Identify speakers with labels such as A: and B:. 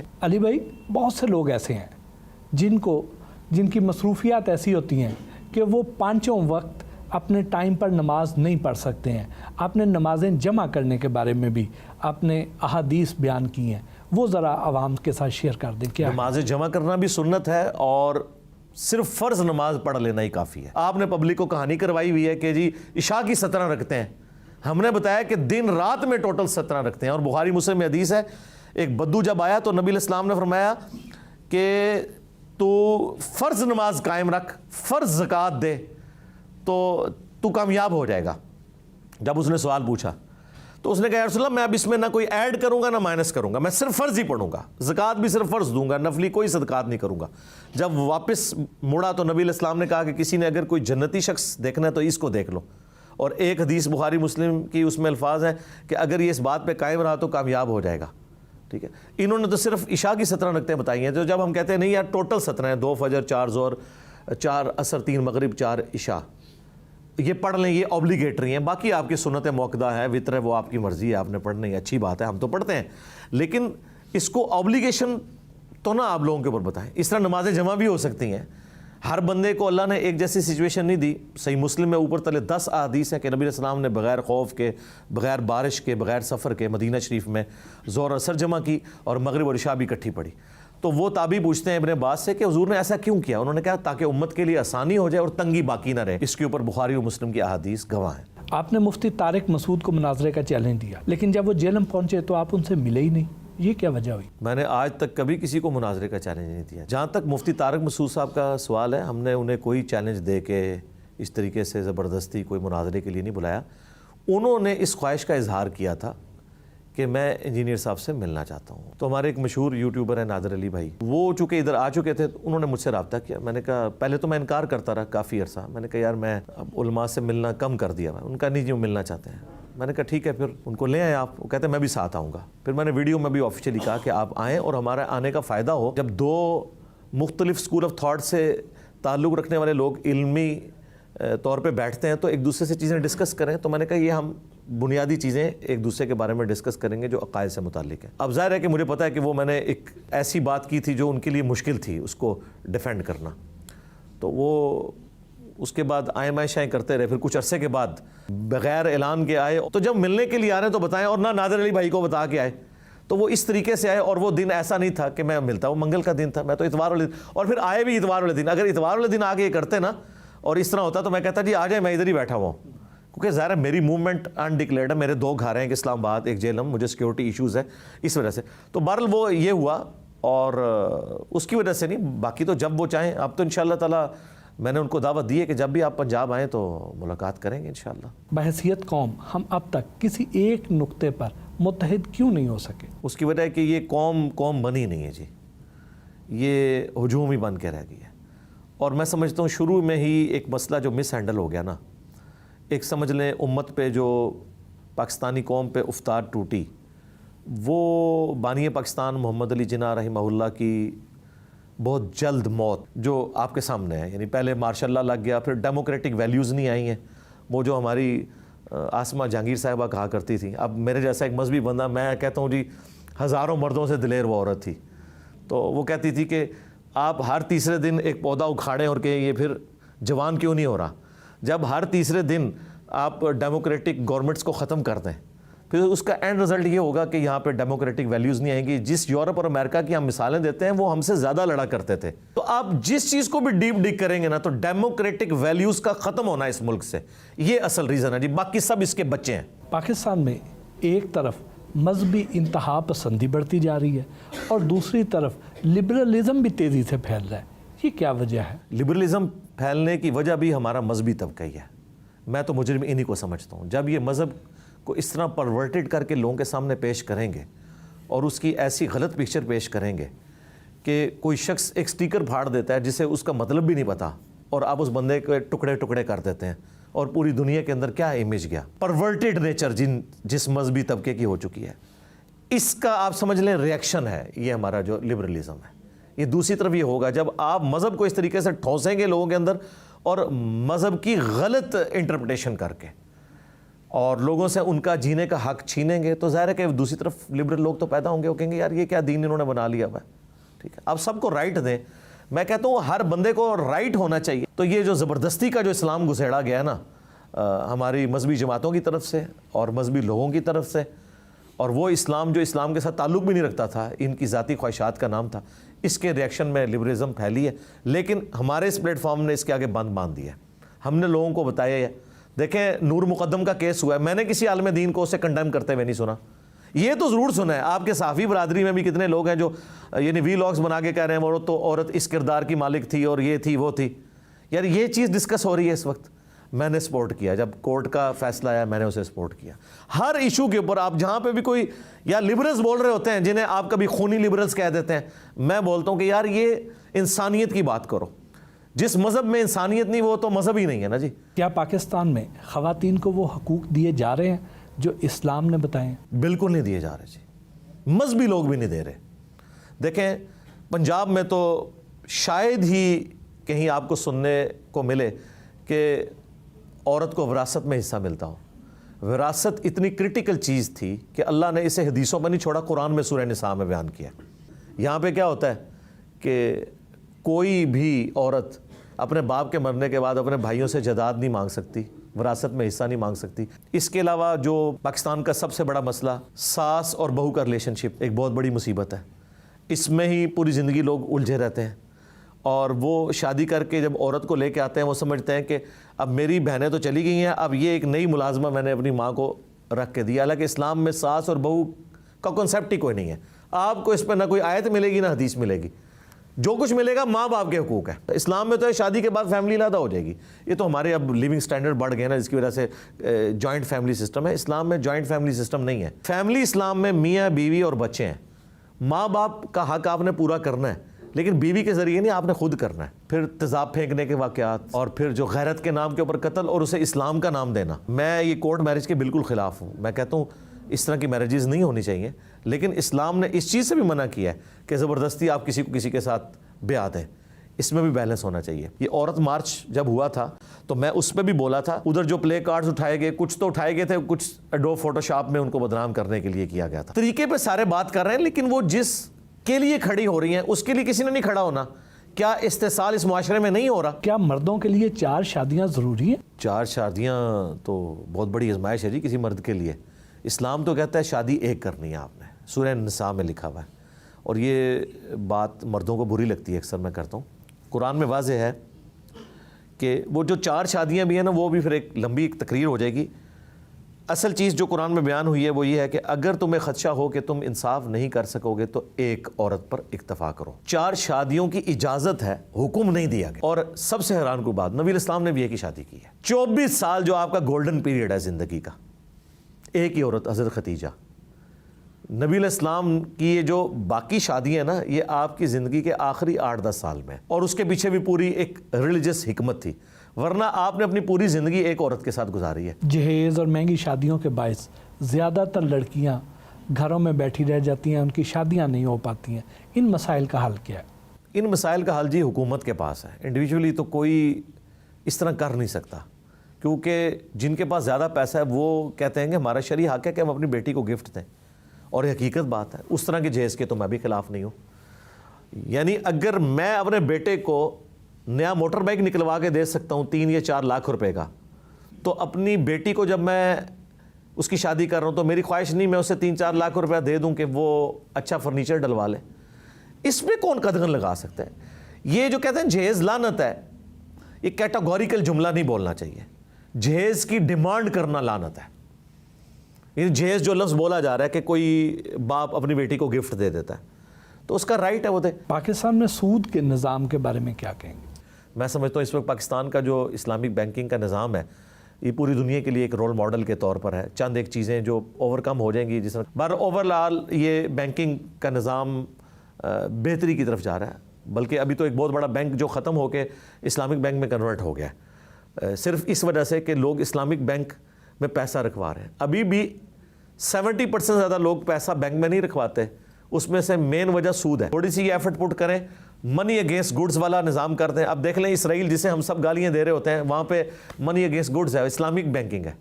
A: علی بھائی، بہت سے لوگ ایسے ہیں جن کی مصروفیات ایسی ہوتی ہیں کہ وہ پانچوں وقت اپنے ٹائم پر نماز نہیں پڑھ سکتے ہیں۔ آپ نے نمازیں جمع کرنے کے بارے میں بھی آپ نے احادیث بیان کی ہیں، وہ ذرا عوام کے ساتھ شیئر کر دیں۔ کیا
B: نمازیں جمع کرنا بھی سنت ہے اور صرف فرض نماز پڑھ لینا ہی کافی ہے۔ آپ نے پبلک کو کہانی کروائی ہوئی ہے کہ جی عشاء کی 17 رکھتے ہیں، ہم نے بتایا کہ دن رات میں ٹوٹل 17 رکھتے ہیں۔ اور بخاری مسلم میں حدیث ہے، ایک بدو جب آیا تو نبی علیہ السلام نے فرمایا کہ تو فرض نماز قائم رکھ، فرض زکوٰۃ دے تو کامیاب ہو جائے گا۔ جب اس نے سوال پوچھا تو اس نے کہا یا رسول اللہ، میں اب اس میں نہ کوئی ایڈ کروں گا نہ مائنس کروں گا، میں صرف فرض ہی پڑھوں گا، زکوٰۃ بھی صرف فرض دوں گا، نفلی کوئی صدقات نہیں کروں گا۔ جب واپس مڑا تو نبی علیہ السلام نے کہا کہ کسی نے اگر کوئی جنتی شخص دیکھنا ہے تو اس کو دیکھ لو۔ اور ایک حدیث بخاری مسلم کی اس میں الفاظ ہیں کہ اگر یہ اس بات پہ قائم رہا تو کامیاب ہو جائے گا۔ ٹھیک ہے، انہوں نے تو صرف عشاء کی 17 رکعتیں بتائی ہیں، تو جب ہم کہتے ہیں نہیں یار ٹوٹل 17 ہیں، 2 فجر 4 ظہر 4 عصر 3 مغرب 4 عشاء، یہ پڑھ لیں، یہ اوبلیگیٹری ہیں۔ باقی آپ کی سنت موقدہ ہے، وطر ہے، وہ آپ کی مرضی ہے، آپ نے پڑھنا ہے، اچھی بات ہے، ہم تو پڑھتے ہیں، لیکن اس کو اوبلیگیشن تو نہ آپ لوگوں کے اوپر بتائیں۔ اس طرح نمازیں جمع بھی ہو سکتی ہیں، ہر بندے کو اللہ نے ایک جیسی سچویشن نہیں دی۔ صحیح مسلم میں اوپر تلے 10 احادیث ہیں کہ نبی علیہ السلام نے بغیر خوف کے، بغیر بارش کے، بغیر سفر کے مدینہ شریف میں ظہر اثر جمع کی اور مغرب اور عشاء بھی اکٹھی پڑھی۔ تو وہ تابعی پوچھتے ہیں ابن عباس سے کہ حضور نے ایسا کیوں کیا؟ انہوں نے کہا تاکہ امت کے لیے آسانی ہو جائے اور تنگی باقی نہ رہے۔ اس کے اوپر بخاری اور مسلم کی احادیث گواہ ہیں۔
A: آپ نے مفتی طارق مسعود کو مناظرے کا چیلنج دیا، لیکن جب وہ جیلم پہنچے تو آپ ان سے ملے ہی نہیں، یہ کیا وجہ ہوئی؟
B: میں نے آج تک کبھی کسی کو مناظرے کا چیلنج نہیں دیا۔ جہاں تک مفتی طارق مسعود صاحب کا سوال ہے، ہم نے انہیں کوئی چیلنج دے کے اس طریقے سے زبردستی کوئی مناظرے کے لیے نہیں بلایا۔ انہوں نے اس خواہش کا اظہار کیا تھا کہ میں انجینئر صاحب سے ملنا چاہتا ہوں۔ تو ہمارے ایک مشہور یوٹیوبر ہیں نادر علی بھائی، وہ چونکہ ادھر آ چکے تھے، انہوں نے مجھ سے رابطہ کیا۔ میں نے کہا پہلے تو میں انکار کرتا رہا کافی عرصہ، میں نے کہا یار میں اب علماء سے ملنا کم کر دیا۔ ان کا نہیں جو ملنا چاہتے ہیں، میں نے کہا ٹھیک ہے پھر ان کو لے آئیں آپ۔ وہ کہتے ہیں میں بھی ساتھ آؤں گا۔ پھر میں نے ویڈیو میں بھی آفیشیلی کہا کہ آپ آئیں اور ہمارا آنے کا فائدہ ہو۔ جب دو مختلف اسکول آف تھاٹ سے تعلق رکھنے والے لوگ علمی طور پہ بیٹھتے ہیں تو ایک دوسرے سے چیزیں ڈسکس کریں، تو میں نے کہا یہ ہم بنیادی چیزیں ایک دوسرے کے بارے میں ڈسکس کریں گے جو عقائد سے متعلق ہیں۔ اب ظاہر ہے کہ مجھے پتا ہے کہ وہ میں نے ایک ایسی بات کی تھی جو ان کے لیے مشکل تھی اس کو ڈیفینڈ کرنا، تو وہ اس کے بعد آئیں مائیں شائیں کرتے رہے۔ پھر کچھ عرصے کے بعد بغیر اعلان کے آئے، تو جب ملنے کے لیے آ رہے ہیں تو بتائیں، اور نہ نادر علی بھائی کو بتا کے آئے۔ تو وہ اس طریقے سے آئے، اور وہ دن ایسا نہیں تھا کہ میں ملتا، وہ منگل کا دن تھا، میں تو اتوار والے دن، اور پھر آئے بھی اتوار والے دن۔ اگر اتوار والے دن آگے یہ کرتے نا اور اس طرح ہوتا تو میں کہتا جی آ جائیں، میں ادھر ہی بیٹھا ہوا ہوں، کیونکہ ظاہر ہے میری موومنٹ انڈکلیئرڈ ہے، میرے 2 گھر ہیں، ایک اسلام آباد ایک جیلم، مجھے سیکیورٹی ایشوز ہے اس وجہ سے۔ تو بہرحال وہ یہ ہوا، اور اس کی وجہ سے نہیں، باقی تو جب وہ چاہیں۔ اب تو انشاءاللہ تعالی میں نے ان کو دعوت دی ہے کہ جب بھی آپ پنجاب آئیں تو ملاقات کریں گے انشاءاللہ۔
A: بحیثیت قوم ہم اب تک کسی ایک نقطے پر متحد کیوں نہیں ہو سکے؟
B: اس کی وجہ ہے کہ یہ قوم بنی نہیں ہے جی، یہ ہجوم ہی بن کے رہ گئی ہے۔ اور میں سمجھتا ہوں شروع میں ہی ایک مسئلہ جو مس ہینڈل ہو گیا نا، ایک سمجھ لیں امت پہ جو پاکستانی قوم پہ افتاد ٹوٹی، وہ بانی پاکستان محمد علی جناح رحمہ اللہ کی بہت جلد موت جو آپ کے سامنے ہے۔ یعنی پہلے ماشاء اللہ لگ گیا، پھر ڈیموکریٹک ویلیوز نہیں آئی ہیں، وہ جو ہماری آسمہ جہانگیر صاحبہ کہا کرتی تھی۔ اب میرے جیسا ایک مذہبی بندہ، میں کہتا ہوں جی ہزاروں مردوں سے دلیر وہ عورت تھی، تو وہ کہتی تھی کہ آپ ہر تیسرے دن ایک پودا اکھاڑیں اور کہ یہ پھر جوان کیوں نہیں ہو رہا۔ جب ہر تیسرے دن آپ ڈیموکریٹک گورنمنٹس کو ختم کر دیں، پھر اس کا اینڈ رزلٹ یہ ہوگا کہ یہاں پہ ڈیموکریٹک ویلیوز نہیں آئیں گی۔ جس یورپ اور امریکہ کی ہم مثالیں دیتے ہیں وہ ہم سے زیادہ لڑا کرتے تھے۔ تو آپ جس چیز کو بھی ڈیپ ڈگ کریں گے نا تو ڈیموکریٹک ویلیوز کا ختم ہونا اس ملک سے، یہ اصل ریزن ہے جی، باقی سب اس کے بچے ہیں۔
A: پاکستان میں ایک طرف مذہبی انتہا پسندی بڑھتی جا رہی ہے اور دوسری طرف لبرلزم بھی تیزی سے پھیل رہا ہے، یہ کیا وجہ ہے؟
B: لبرلزم پھیلنے کی وجہ بھی ہمارا مذہبی طبقہ ہی ہے۔ میں تو مجرم انہی کو سمجھتا ہوں۔ جب یہ مذہب کو اس طرح پرورٹڈ کر کے لوگوں کے سامنے پیش کریں گے اور اس کی ایسی غلط پکچر پیش کریں گے کہ کوئی شخص ایک سٹیکر پھاڑ دیتا ہے جسے اس کا مطلب بھی نہیں پتا، اور آپ اس بندے کے ٹکڑے ٹکڑے کر دیتے ہیں، اور پوری دنیا کے اندر کیا امیج گیا، پرورٹڈ نیچر جس مذہبی طبقے کی ہو چکی ہے، اس کا آپ سمجھ لیں ریئیکشن ہے یہ ہمارا جو لبرلزم ہے۔ یہ دوسری طرف یہ ہوگا جب آپ مذہب کو اس طریقے سے ٹھونسیں گے لوگوں کے اندر، اور مذہب کی غلط انٹرپریٹیشن کر کے، اور لوگوں سے ان کا جینے کا حق چھینیں گے تو ظاہر ہے کہ دوسری طرف لبرل لوگ تو پیدا ہوں گے, وہ کہیں گے یار یہ کیا دین انہوں نے بنا لیا ہوا ہے. ٹھیک ہے, اب سب کو رائٹ دیں. میں کہتا ہوں ہر بندے کو رائٹ ہونا چاہیے. تو یہ جو زبردستی کا جو اسلام گھسیڑا گیا ہے نا ہماری مذہبی جماعتوں کی طرف سے اور مذہبی لوگوں کی طرف سے, اور وہ اسلام جو اسلام کے ساتھ تعلق بھی نہیں رکھتا تھا, ان کی ذاتی خواہشات کا نام تھا, اس کے ریئیکشن میں لبرلزم پھیلی ہے. لیکن ہمارے اس پلیٹ فارم نے اس کے آگے بند باندھ دیا ہے. ہم نے لوگوں کو بتایا ہے, دیکھیں نور مقدم کا کیس ہوا ہے, میں نے کسی عالم دین کو اسے کنڈیم کرتے ہوئے نہیں سنا. یہ تو ضرور سنا ہے آپ کے صحافی برادری میں بھی کتنے لوگ ہیں جو یعنی وی لاگز بنا کے کہہ رہے ہیں عورت اس کردار کی مالک تھی اور یہ تھی وہ تھی. یار یہ چیز ڈسکس ہو رہی ہے اس وقت. میں نے سپورٹ کیا, جب کورٹ کا فیصلہ آیا میں نے اسے سپورٹ کیا. ہر ایشو کے اوپر آپ جہاں پہ بھی کوئی یا لبرلز بول رہے ہوتے ہیں جنہیں آپ کبھی خونی لبرلز کہہ دیتے ہیں, میں بولتا ہوں کہ یار یہ انسانیت کی بات کرو. جس مذہب میں انسانیت نہیں وہ تو مذہب ہی نہیں ہے نا جی.
A: کیا پاکستان میں خواتین کو وہ حقوق دیے جا رہے ہیں جو اسلام نے بتائے ہیں؟
B: بالکل نہیں دیے جا رہے جی, مذہبی لوگ بھی نہیں دے رہے. دیکھیں پنجاب میں تو شاید ہی کہیں آپ کو سننے کو ملے کہ عورت کو وراثت میں حصہ ملتا ہو. وراثت اتنی کرٹیکل چیز تھی کہ اللہ نے اسے حدیثوں میں نہیں چھوڑا, قرآن میں سورہ نساء میں بیان کیا. یہاں پہ کیا ہوتا ہے کہ کوئی بھی عورت اپنے باپ کے مرنے کے بعد اپنے بھائیوں سے جائیداد نہیں مانگ سکتی, وراثت میں حصہ نہیں مانگ سکتی. اس کے علاوہ جو پاکستان کا سب سے بڑا مسئلہ ساس اور بہو کا ریلیشن شپ ایک بہت بڑی مصیبت ہے. اس میں ہی پوری زندگی لوگ الجھے رہتے ہیں, اور وہ شادی کر کے جب عورت کو لے کے آتے ہیں وہ سمجھتے ہیں کہ اب میری بہنیں تو چلی گئی ہیں, اب یہ ایک نئی ملازمہ میں نے اپنی ماں کو رکھ کے دیا. حالانکہ اسلام میں ساس اور بہو کا کنسیپٹ ہی کوئی نہیں ہے. آپ کو اس پہ نہ کوئی آیت ملے گی نہ حدیث ملے گی. جو کچھ ملے گا ماں باپ کے حقوق ہے. اسلام میں تو ہے شادی کے بعد فیملی علیحدہ ہو جائے گی. یہ تو ہمارے اب لیونگ سٹینڈرڈ بڑھ گئے نا, جس کی وجہ سے جوائنٹ فیملی سسٹم ہے. اسلام میں جوائنٹ فیملی سسٹم نہیں ہے. فیملی اسلام میں میاں بیوی اور بچے ہیں. ماں باپ کا حق آپ نے پورا کرنا ہے, لیکن بیوی کے ذریعے نہیں, آپ نے خود کرنا ہے. پھر تیزاب پھینکنے کے واقعات, اور پھر جو غیرت کے نام کے اوپر قتل اور اسے اسلام کا نام دینا. میں یہ کورٹ میرج کے بالکل خلاف ہوں. میں کہتا ہوں اس طرح کی میرجز نہیں ہونی چاہیے, لیکن اسلام نے اس چیز سے بھی منع کیا ہے کہ زبردستی آپ کسی کو کسی کے ساتھ بیاہ دیں. اس میں بھی بیلنس ہونا چاہیے. یہ عورت مارچ جب ہوا تھا تو میں اس پہ بھی بولا تھا, ادھر جو پلے کارڈز اٹھائے گئے, کچھ تو اٹھائے گئے تھے, کچھ ایڈوب فوٹو شاپ میں ان کو بدنام کرنے کے لیے کیا گیا تھا. طریقے پہ سارے بات کر رہے ہیں, لیکن وہ جس کے لیے کھڑی ہو رہی ہیں اس کے لیے کسی نے نہیں کھڑا ہونا. کیا استحصال اس معاشرے میں نہیں ہو رہا؟
A: کیا مردوں کے لیے 4 شادیاں ضروری ہیں؟
B: 4 شادیاں تو بہت بڑی آزمائش ہے جی کسی مرد کے لیے. اسلام تو کہتا ہے شادی ایک کرنی ہے آپ نے, سورہ نساء میں لکھا ہوا ہے. اور یہ بات مردوں کو بری لگتی ہے, اکثر میں کرتا ہوں. قرآن میں واضح ہے کہ وہ جو 4 شادیاں بھی ہیں نا, وہ بھی پھر ایک لمبی ایک تقریر ہو جائے گی. اصل چیز جو قرآن میں بیان ہوئی ہے وہ یہ ہے کہ اگر تمہیں خدشہ ہو کہ تم انصاف نہیں کر سکو گے تو ایک عورت پر اکتفا کرو. 4 شادیوں کی اجازت ہے, حکم نہیں دیا گیا. اور سب سے حیران کو بات, نبی الاسلام نے بھی ایک ہی شادی کی ہے. 24 سال جو آپ کا گولڈن پیریڈ ہے زندگی کا, ایک ہی عورت حضرت ختیجہ. نبی علیہ السلام کی یہ جو باقی شادی ہیں نا, یہ آپ کی زندگی کے آخری 8-10 سال میں, اور اس کے پیچھے بھی پوری ایک ریلیجس حکمت تھی, ورنہ آپ نے اپنی پوری زندگی ایک عورت کے ساتھ گزاری ہے.
A: جہیز اور مہنگی شادیوں کے باعث زیادہ تر لڑکیاں گھروں میں بیٹھی رہ جاتی ہیں, ان کی شادیاں نہیں ہو پاتی ہیں. ان مسائل کا حل کیا ہے؟
B: ان مسائل کا حل جی حکومت کے پاس ہے. انڈیویجولی تو کوئی اس طرح کر نہیں سکتا, کیونکہ جن کے پاس زیادہ پیسہ ہے وہ کہتے ہیں کہ ہمارا شرعی حق ہے کہ ہم اپنی بیٹی کو گفٹ دیں, اور یہ حقیقت بات ہے. اس طرح کے جہیز کے تو میں بھی خلاف نہیں ہوں. یعنی اگر میں اپنے بیٹے کو نیا موٹر بائک نکلوا کے دے سکتا ہوں 3 یا 4 لاکھ روپے کا, تو اپنی بیٹی کو جب میں اس کی شادی کر رہا ہوں تو میری خواہش نہیں میں اسے 3-4 لاکھ روپیہ دے دوں کہ وہ اچھا فرنیچر ڈلوا لے. اس میں کون قدغن لگا سکتا ہے؟ یہ جو کہتے ہیں جہیز لعنت ہے, یہ کیٹاگوریکل جملہ نہیں بولنا چاہیے. جہیز کی ڈیمانڈ کرنا لعنت ہے. یہ جہیز جو لفظ بولا جا رہا ہے کہ کوئی باپ اپنی بیٹی کو گفٹ دے دیتا ہے, تو اس کا رائٹ ہے وہ دے.
A: پاکستان میں سود کے نظام کے بارے میں کیا کہیں گے؟
B: میں سمجھتا ہوں اس وقت پاکستان کا جو اسلامک بینکنگ کا نظام ہے یہ پوری دنیا کے لیے ایک رول ماڈل کے طور پر ہے. چند ایک چیزیں جو اوور کم ہو جائیں گی, جس طرح اوور آل یہ بینکنگ کا نظام بہتری کی طرف جا رہا ہے. بلکہ ابھی تو ایک بہت بڑا بینک جو ختم ہو کے اسلامک بینک میں کنورٹ ہو گیا ہے, صرف اس وجہ سے کہ لوگ اسلامک بینک میں پیسہ رکھوا رہے ہیں. ابھی بھی 70% زیادہ لوگ پیسہ بینک میں نہیں رکھواتے. اس میں سے مین وجہ سود ہے. تھوڑی سی یہ ایفرٹ پٹ کریں, منی اگینسٹ گڈز والا نظام کرتے ہیں. اب دیکھ لیں اسرائیل جسے ہم سب گالیاں دے رہے ہوتے ہیں, وہاں پہ منی اگینسٹ گڈز ہے, اسلامک بینکنگ ہے.